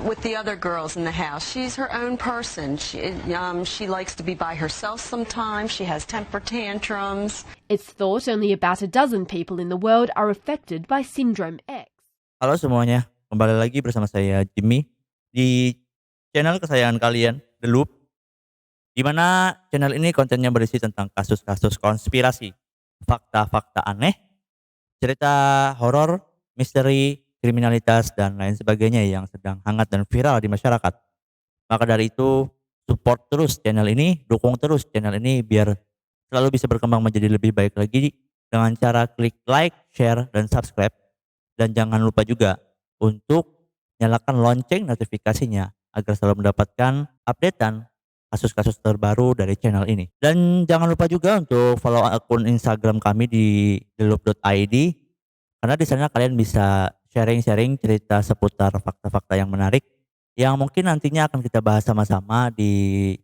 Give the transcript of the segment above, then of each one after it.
with the other girls in the house. She's her own person. She likes to be by herself sometimes. She has temper tantrums. It's thought only about a dozen people in the world are affected by Syndrome X. Halo semuanya, kembali lagi bersama saya Jimmy di channel kesayangan kalian, The Loop. Di mana channel ini kontennya berisi tentang kasus-kasus konspirasi, fakta-fakta aneh, cerita horor, misteri, kriminalitas, dan lain sebagainya yang sedang hangat dan viral di masyarakat. Maka dari itu, support terus channel ini, dukung terus channel ini biar selalu bisa berkembang menjadi lebih baik lagi dengan cara klik like, share, dan subscribe. Dan jangan lupa juga untuk nyalakan lonceng notifikasinya agar selalu mendapatkan updatean kasus-kasus terbaru dari channel ini. Dan jangan lupa juga untuk follow akun Instagram kami di theloop.id, karena di sana kalian bisa sharing-sharing cerita seputar fakta-fakta yang menarik yang mungkin nantinya akan kita bahas sama-sama di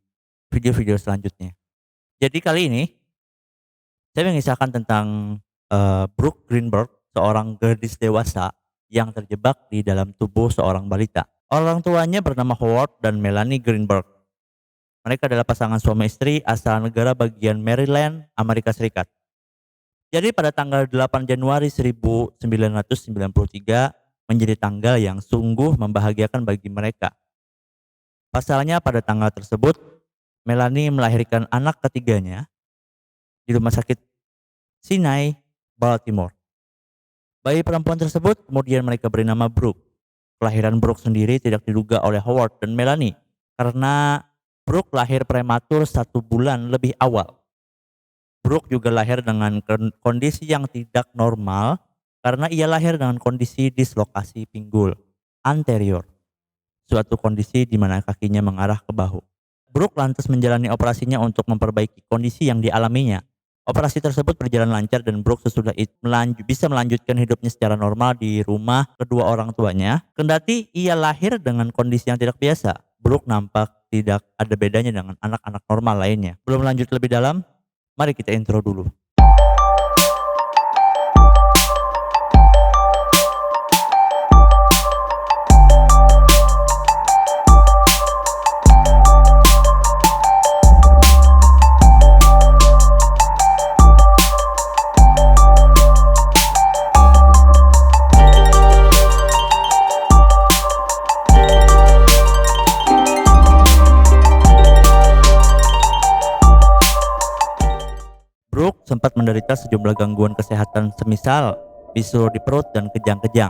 video-video selanjutnya. Jadi kali ini saya mengisahkan tentang Brooke Greenberg, seorang gadis dewasa yang terjebak di dalam tubuh seorang balita. Orang tuanya bernama Howard dan Melanie Greenberg. Mereka adalah pasangan suami istri asal negara bagian Maryland, Amerika Serikat. Jadi pada tanggal 8 Januari 1993 menjadi tanggal yang sungguh membahagiakan bagi mereka. Pasalnya pada tanggal tersebut, Melanie melahirkan anak ketiganya di rumah sakit Sinai, Baltimore. Bayi perempuan tersebut kemudian mereka beri nama Brooke. Kelahiran Brooke sendiri tidak diduga oleh Howard dan Melanie karena Brooke lahir prematur 1 bulan lebih awal. Brooke juga lahir dengan kondisi yang tidak normal karena ia lahir dengan kondisi dislokasi pinggul anterior, suatu kondisi di mana kakinya mengarah ke bahu. Brooke lantas menjalani operasinya untuk memperbaiki kondisi yang dialaminya. Operasi tersebut berjalan lancar dan Brooke sesudah itu bisa melanjutkan hidupnya secara normal di rumah kedua orang tuanya. Kendati ia lahir dengan kondisi yang tidak biasa, Brooke nampak tidak ada bedanya dengan anak-anak normal lainnya. Belum lanjut lebih dalam, mari kita intro dulu. Brooke sempat menderita sejumlah gangguan kesehatan semisal bisul di perut dan kejang-kejang.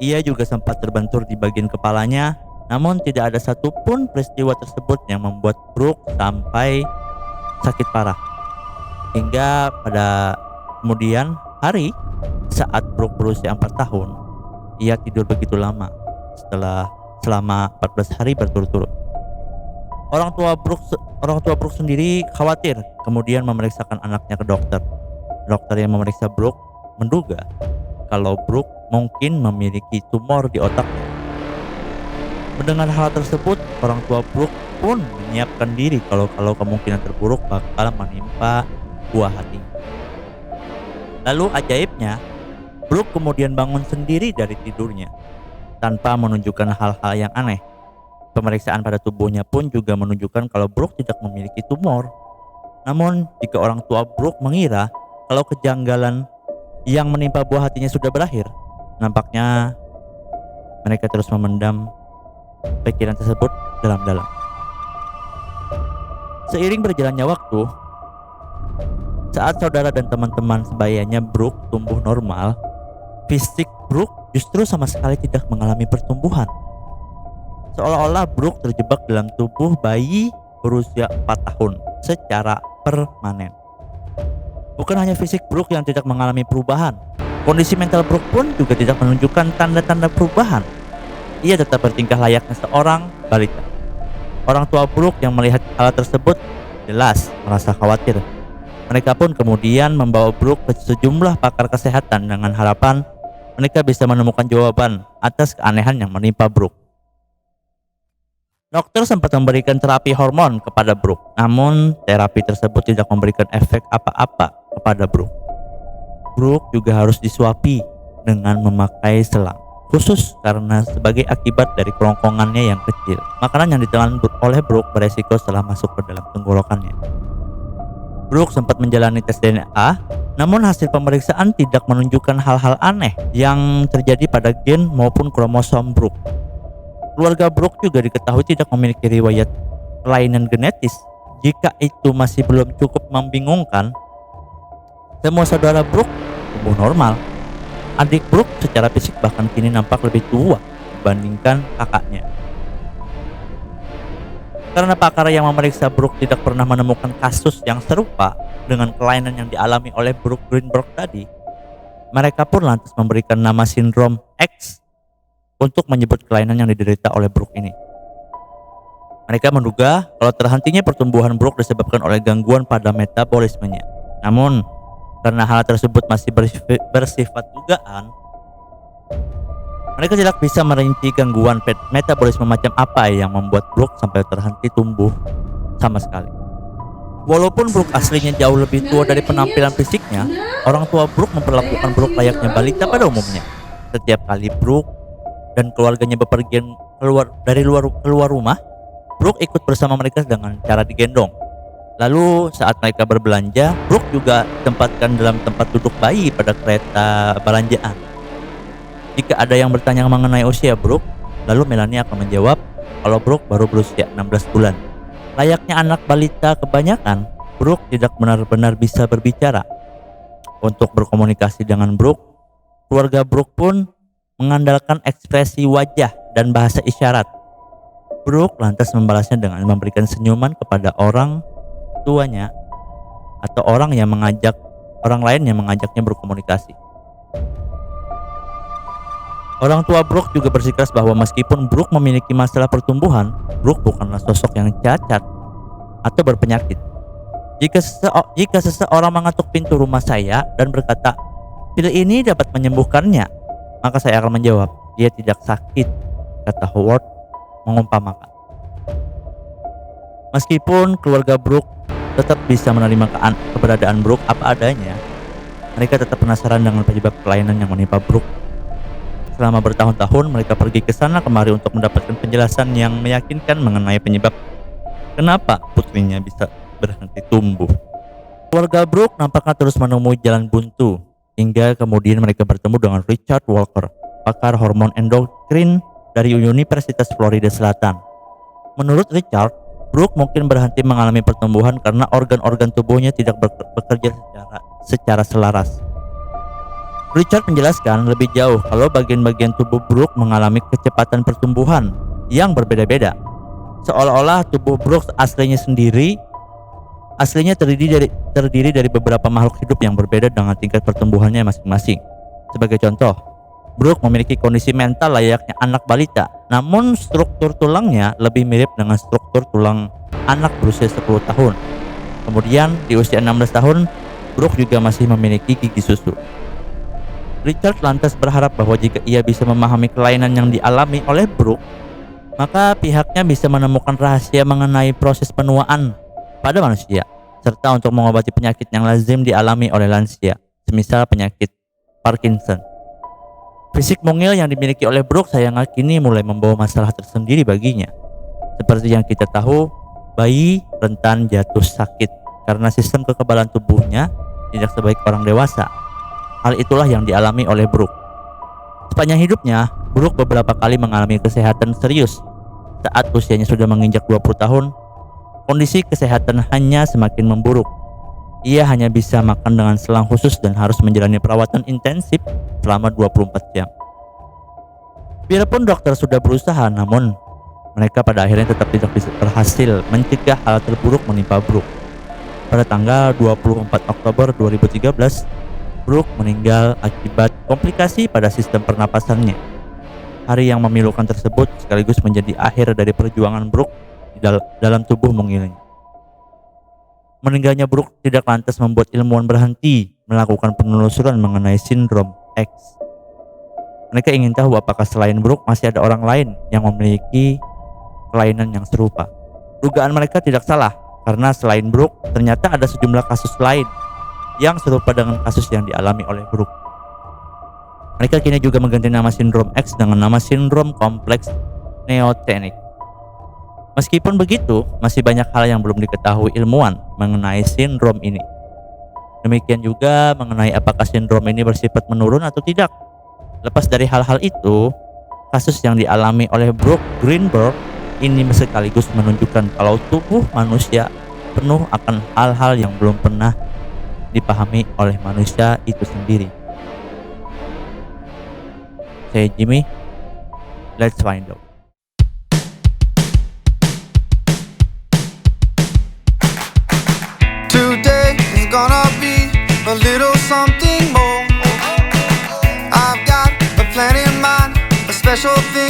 Ia juga sempat terbentur di bagian kepalanya, namun tidak ada satupun peristiwa tersebut yang membuat Brooke sampai sakit parah. Hingga pada kemudian hari saat Brooke berusia 4 tahun, ia tidur begitu lama selama 14 hari berturut-turut. Orang tua Brooke sendiri khawatir, kemudian memeriksakan anaknya ke dokter. Dokter yang memeriksa Brooke menduga kalau Brooke mungkin memiliki tumor di otaknya. Mendengar hal tersebut, orang tua Brooke pun menyiapkan diri kalau kemungkinan terburuk bakal menimpa buah hatinya. Lalu ajaibnya, Brooke kemudian bangun sendiri dari tidurnya tanpa menunjukkan hal-hal yang aneh. Pemeriksaan pada tubuhnya pun juga menunjukkan kalau Brooke tidak memiliki tumor. Namun, jika orang tua Brooke mengira kalau kejanggalan yang menimpa buah hatinya sudah berakhir, nampaknya mereka terus memendam pikiran tersebut dalam-dalam. Seiring berjalannya waktu, saat saudara dan teman-teman sebayanya Brooke tumbuh normal, fisik Brooke justru sama sekali tidak mengalami pertumbuhan. Seolah-olah Brooke terjebak dalam tubuh bayi berusia 4 tahun secara permanen. Bukan hanya fisik Brooke yang tidak mengalami perubahan, kondisi mental Brooke pun juga tidak menunjukkan tanda-tanda perubahan. Ia tetap bertingkah layaknya seorang balita. Orang tua Brooke yang melihat hal tersebut jelas merasa khawatir. Mereka pun kemudian membawa Brooke ke sejumlah pakar kesehatan dengan harapan mereka bisa menemukan jawaban atas keanehan yang menimpa Brooke. Dokter sempat memberikan terapi hormon kepada Brooke, namun terapi tersebut tidak memberikan efek apa-apa kepada Brooke. Brooke juga harus disuapi dengan memakai selang. khusus karena sebagai akibat dari kerongkongannya yang kecil. Makanan yang ditelan oleh Brooke beresiko setelah masuk ke dalam tenggorokannya. Brooke sempat menjalani tes DNA, namun hasil pemeriksaan tidak menunjukkan hal-hal aneh yang terjadi pada gen maupun kromosom Brooke. Keluarga Brooke juga diketahui tidak memiliki riwayat kelainan genetis. Jika itu masih belum cukup membingungkan, semua saudara Brooke tumbuh normal. Adik Brooke secara fisik bahkan kini nampak lebih tua dibandingkan kakaknya. Karena pakar yang memeriksa Brooke tidak pernah menemukan kasus yang serupa dengan kelainan yang dialami oleh Brooke Greenberg tadi, mereka pun lantas memberikan nama sindrom X untuk menyebut kelainan yang diderita oleh Brooke ini. Mereka menduga kalau terhentinya pertumbuhan Brooke disebabkan oleh gangguan pada metabolismenya. Namun, karena hal tersebut masih bersifat dugaan, mereka tidak bisa merinci gangguan metabolisme macam apa yang membuat Brooke sampai terhenti tumbuh sama sekali. Walaupun Brooke aslinya jauh lebih tua dari penampilan fisiknya, orang tua Brooke memperlakukan Brooke layaknya balita pada umumnya. Setiap kali Brooke dan keluarganya bepergian keluar rumah, Brooke ikut bersama mereka dengan cara digendong. Lalu saat mereka berbelanja, Brooke juga ditempatkan dalam tempat duduk bayi pada kereta belanjaan. Jika ada yang bertanya mengenai usia Brooke, lalu Melanie akan menjawab kalau Brooke baru berusia 16 bulan. Layaknya anak balita kebanyakan, Brooke tidak benar-benar bisa berbicara. Untuk berkomunikasi dengan Brooke, keluarga Brooke pun mengandalkan ekspresi wajah dan bahasa isyarat. Brooke lantas membalasnya dengan memberikan senyuman kepada orang tuanya atau orang lain yang mengajaknya berkomunikasi. Orang tua Brooke juga bersikeras bahwa meskipun Brooke memiliki masalah pertumbuhan, Brooke bukanlah sosok yang cacat atau berpenyakit. Jika seseorang mengetuk pintu rumah saya dan berkata, "Pil ini dapat menyembuhkannya," maka saya akan menjawab, "Dia tidak sakit," kata Howard mengumpamakan. Meskipun keluarga Brooke tetap bisa menerima keberadaan Brooke apa adanya, mereka tetap penasaran dengan penyebab kelainan yang menimpa Brooke. Selama bertahun-tahun mereka pergi ke sana kemari untuk mendapatkan penjelasan yang meyakinkan mengenai penyebab kenapa putrinya bisa berhenti tumbuh. Keluarga Brooke nampaknya terus menemui jalan buntu hingga kemudian mereka bertemu dengan Richard Walker, pakar hormon endokrin dari Universitas Florida Selatan. Menurut Richard, Brooke mungkin berhenti mengalami pertumbuhan karena organ-organ tubuhnya tidak bekerja secara selaras. Richard menjelaskan lebih jauh kalau bagian-bagian tubuh Brooke mengalami kecepatan pertumbuhan yang berbeda-beda. Seolah-olah tubuh Brooke aslinya terdiri dari beberapa makhluk hidup yang berbeda dengan tingkat pertumbuhannya masing-masing. Sebagai contoh, Brooke memiliki kondisi mental layaknya anak balita, namun struktur tulangnya lebih mirip dengan struktur tulang anak berusia 10 tahun. Kemudian di usia 16 tahun, Brooke juga masih memiliki gigi susu. Richard lantas berharap bahwa jika ia bisa memahami kelainan yang dialami oleh Brooke, maka pihaknya bisa menemukan rahasia mengenai proses penuaan pada manusia, serta untuk mengobati penyakit yang lazim dialami oleh lansia, semisal penyakit Parkinson. Fisik mungil yang dimiliki oleh Brooke sayangnya kini mulai membawa masalah tersendiri baginya. Seperti yang kita tahu, bayi rentan jatuh sakit karena sistem kekebalan tubuhnya tidak sebaik orang dewasa. Hal itulah yang dialami oleh Brooke. Sepanjang hidupnya, Brooke beberapa kali mengalami kesehatan serius. Saat usianya sudah menginjak 20 tahun, kondisi kesehatan hanya semakin memburuk. Ia hanya bisa makan dengan selang khusus dan harus menjalani perawatan intensif selama 24 jam. Biarpun dokter sudah berusaha, namun mereka pada akhirnya tetap tidak bisa berhasil mencegah hal terburuk menimpa Brooke. Pada tanggal 24 Oktober 2013, Brooke meninggal akibat komplikasi pada sistem pernapasannya. Hari yang memilukan tersebut sekaligus menjadi akhir dari perjuangan Brooke dalam tubuh mungilnya. Meninggalnya Brooke tidak lantas membuat ilmuwan berhenti melakukan penelusuran mengenai sindrom X. Mereka ingin tahu apakah selain Brooke masih ada orang lain yang memiliki kelainan yang serupa. Dugaan mereka tidak salah, karena selain Brooke ternyata ada sejumlah kasus lain yang serupa dengan kasus yang dialami oleh Brooke. Mereka kini juga mengganti nama sindrom X dengan nama sindrom kompleks neotenic. Meskipun begitu, masih banyak hal yang belum diketahui ilmuwan mengenai sindrom ini. Demikian juga mengenai apakah sindrom ini bersifat menurun atau tidak. Lepas dari hal-hal itu, kasus yang dialami oleh Brooke Greenberg ini sekaligus menunjukkan kalau tubuh manusia penuh akan hal-hal yang belum pernah dipahami oleh manusia itu sendiri. Saya Jimmy, let's find out. Today is gonna be a little something more. I've got a plan in mind, a special thing